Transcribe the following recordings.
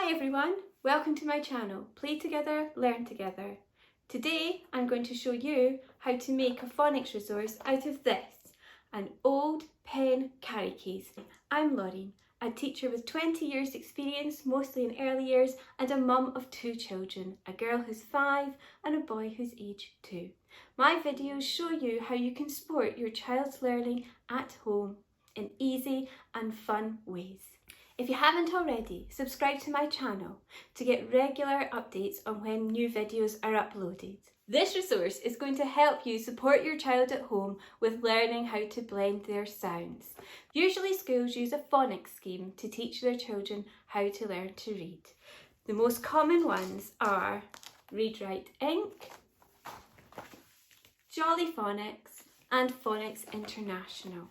Hi everyone, welcome to my channel, Play Together, Learn Together. Today I'm going to show you how to make a phonics resource out of this, an old pen carry case. I'm Lauren, a teacher with 20 years experience, mostly in early years, and a mum of 2 children, a girl who's 5 and a boy who's age 2. My videos show you how you can support your child's learning at home in easy and fun ways. If you haven't already, subscribe to my channel to get regular updates on when new videos are uploaded. This resource is going to help you support your child at home with learning how to blend their sounds. Usually schools use a phonics scheme to teach their children how to learn to read. The most common ones are Read Write Inc, Jolly Phonics and Phonics International.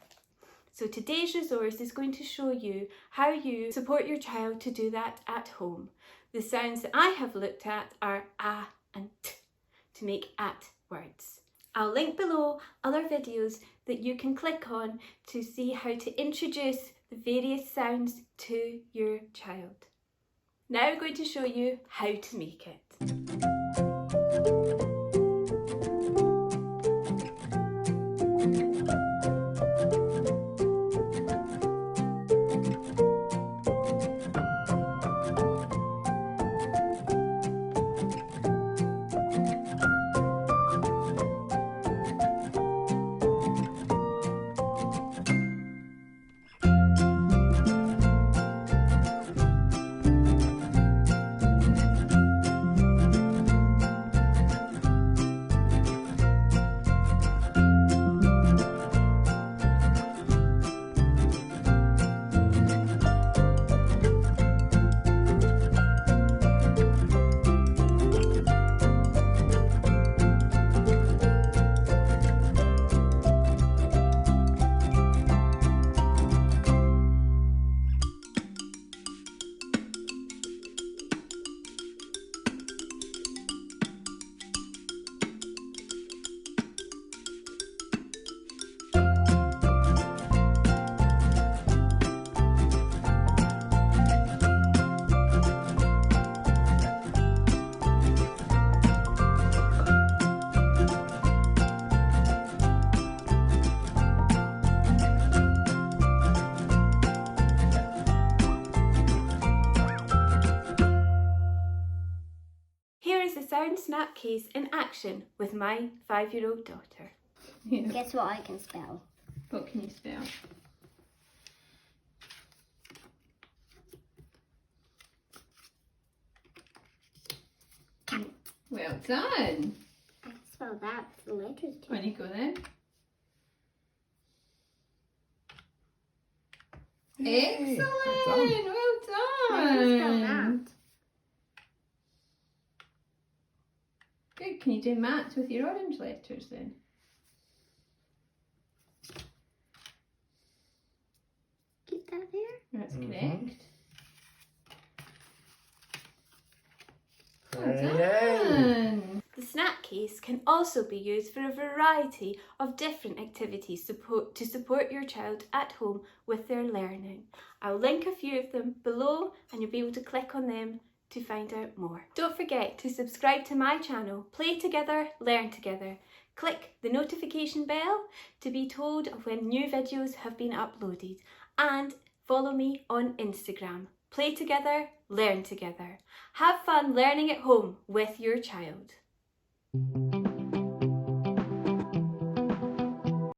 So today's resource is going to show you how you support your child to do that at home. The sounds that I have looked at are A and T to make at words. I'll link below other videos that you can click on to see how to introduce the various sounds to your child. Now I'm going to show you how to make it. Sound snap case in action with my 5-year-old daughter. Yeah. Guess what I can spell? What can you spell? Cat. Well done. I can spell that with the letters too. On you go then. Yay, Excellent. well done. Well done. I can spell that. Good. Can you do maths with your orange letters then? Keep that there. That's correct. Well Yay. done. The snap case can also be used for a variety of different activities to support your child at home with their learning. I'll link a few of them below and you'll be able to click on them to find out more. Don't forget to subscribe to my channel, Play Together, Learn Together. Click the notification bell to be told of when new videos have been uploaded, and follow me on Instagram, Play Together, Learn Together. Have fun learning at home with your child.